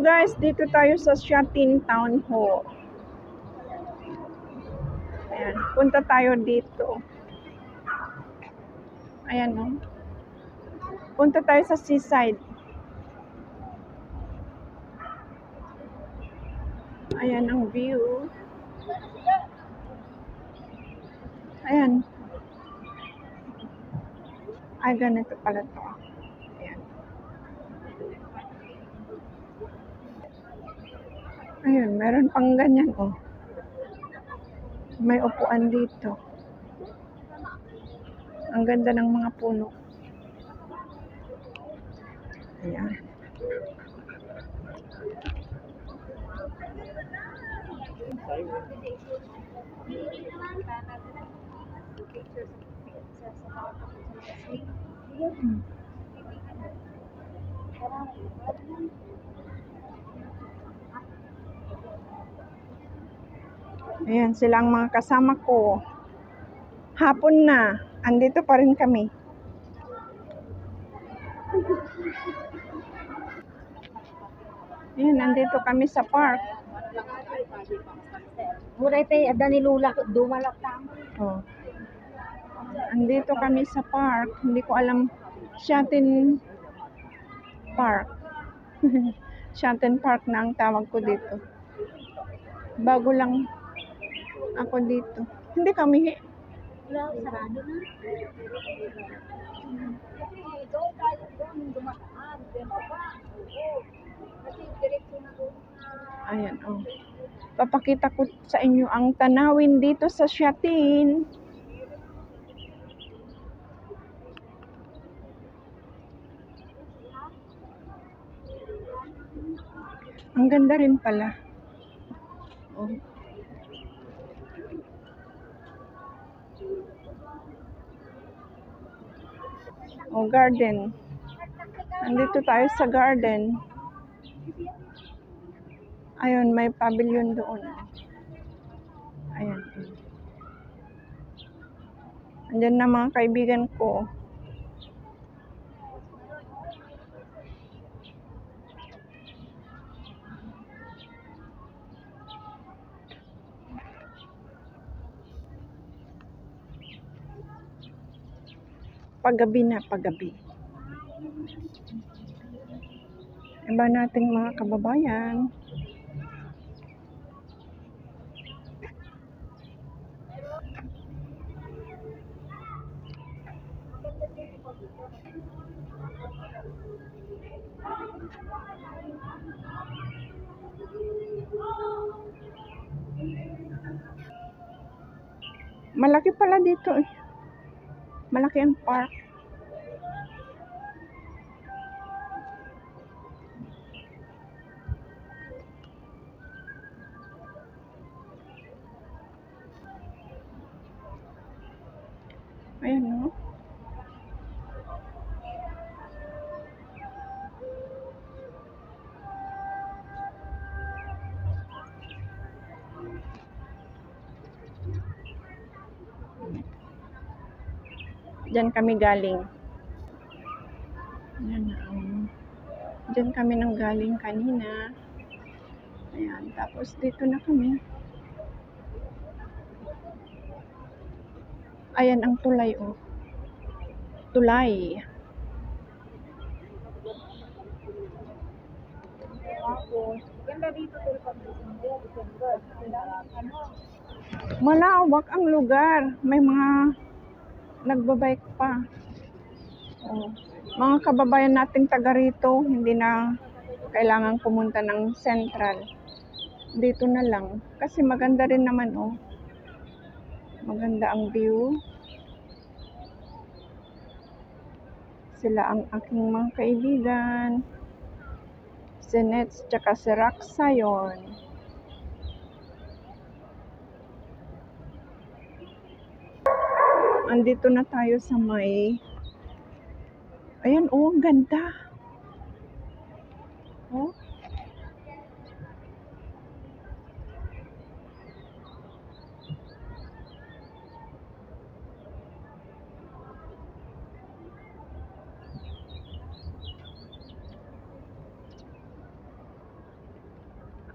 guys, dito tayo sa Shatin Town Hall. Ayan, punta tayo dito. Ayan o. Punta tayo sa seaside. Ayan ang view. Ayan. Ay, ganito pala to. Ayan. Ayun, meron pang ganyan oh. May upuan dito. Ang ganda ng mga puno. Ayan. Ayan, silang mga kasama ko. Hapon na. Andito pa rin kami. Ayan, andito kami sa park. Muray tayo, ada ni Lula, dumalak tama. Oh. Andito kami sa park. Hindi ko alam. Shatin Park. Shatin Park na ang tawag ko dito. Bago lang ako dito. Hindi kami. Wala, sarado na. Kasi doon tayo doon, dumataan. Kasi diretso na doon. Ayan, oh. Papakita ko sa inyo ang tanawin dito sa Shatin. Ang ganda rin pala. Oh. Oh, garden. Nandito tayo sa garden. Ayun, may pavilion doon. Ayan. Andyan na mga kaibigan ko. Paggabi na, paggabi. Iba nating mga kababayan. Malaki pala dito eh. Malaki ang park. Ayan no. Diyan kami galing. Ayan, diyan kami nang galing kanina. Ayan, tapos dito na kami. Ayan ang tulay oh. Tulay. Ganda dito pero pag December. Malawak ang lugar. May mga nagbabike pa. Oh. Mga kababayan nating taga rito, hindi na kailangan pumunta ng Central. Dito na lang. Kasi maganda rin naman oh. Maganda ang view. Sila ang aking mga kaibigan. Si Nets tsaka si Raksa yun. Andito na tayo sa may... Ayan oh, ang ganda. Oh.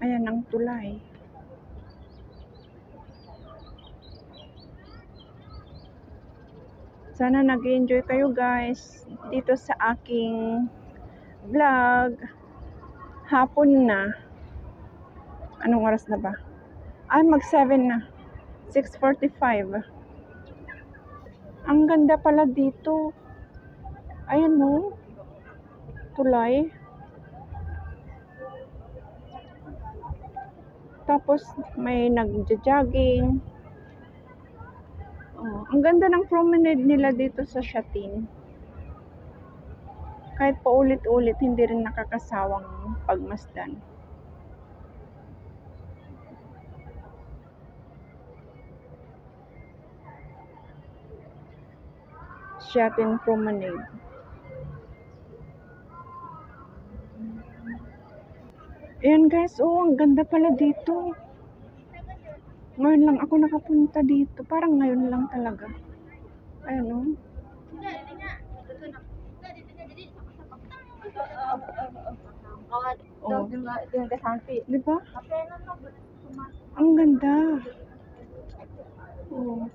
Ayan ang tulay. Sana nag-enjoy kayo guys dito sa aking vlog. Hapon na. Anong oras na ba? Ay, mag-7 na. 6:45. Ang ganda pala dito. Ayan mo. Tulay. Tapos may nagja-jogging. Oh, ang ganda ng promenade nila dito sa Shatin. Kahit paulit-ulit, hindi rin nakakasawang pagmasdan. Shatin Promenade. Ayan guys, oh, ang ganda pala dito. Ngayon lang ako nakapunta dito. Parang ngayon lang talaga. Ayan oh. Oh. Di ba? Ang ganda. Oh.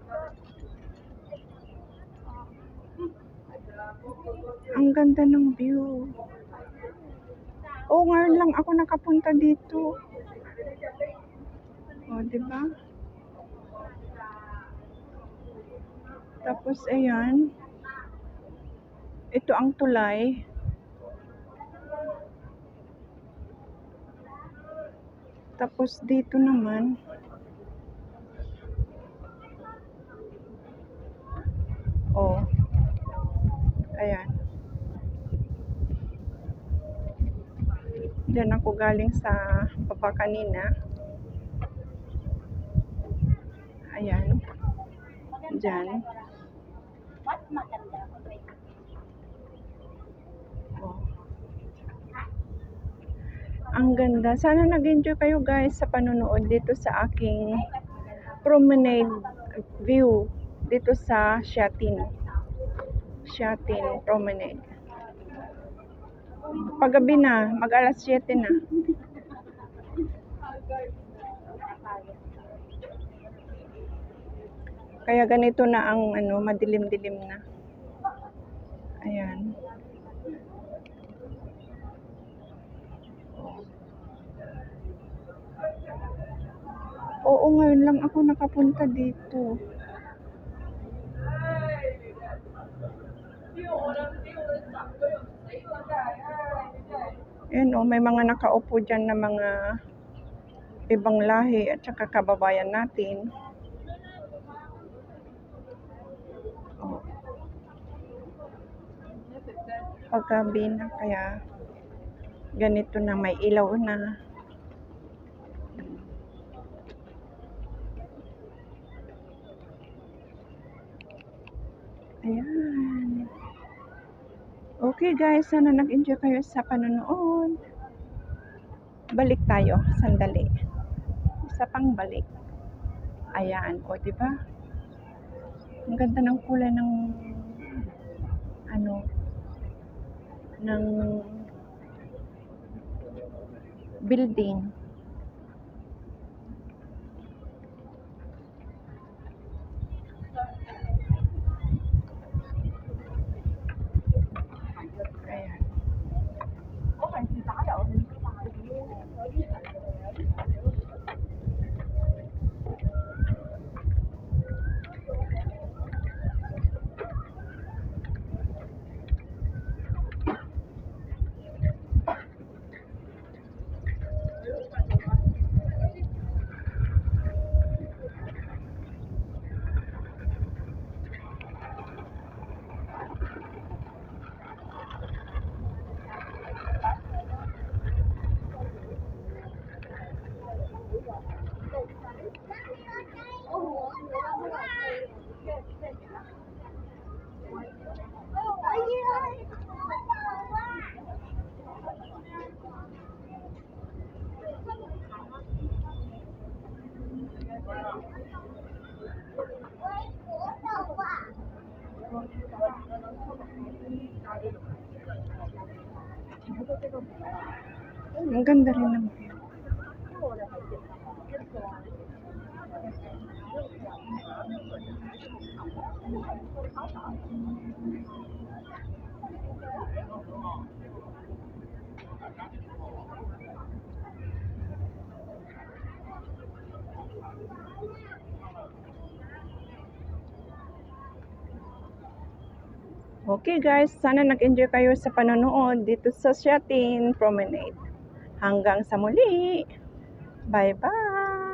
Ang ganda ng view. Oh, ngayon lang ako nakapunta dito. Oh, di ba? Tapos ayan. Ito ang tulay. Tapos dito naman. Oh. Ayan. Diyan ako galing sa baba kanina. Ayan. Diyan. Mas maganda. Oh. Ang ganda. Sana nag-enjoy kayo guys sa panonood dito sa aking promenade view dito sa Shatin. Shatin Promenade. Paggabi na, mag-alas 7 na. Kaya ganito na ang ano, madilim-dilim na. Ayan. Oo, ngayon lang ako nakapunta dito. Ayan o, may mga nakaupo dyan na mga ibang lahi at saka kababayan natin. Oh. Paggabi na, kaya ganito na, may ilaw na. Ayan. Okay guys, sana nag-enjoy kayo sa panonood. Balik tayo, sandali. Isa pang balik. Ayan, o diba? Ang ganda ng kulay ng ano, ng building. Ayan. Ang ganda rin ng view. Okay guys, sana nag-enjoy kayo sa panonood dito sa Shatin Promenade. Hanggang sa muli. Bye-bye.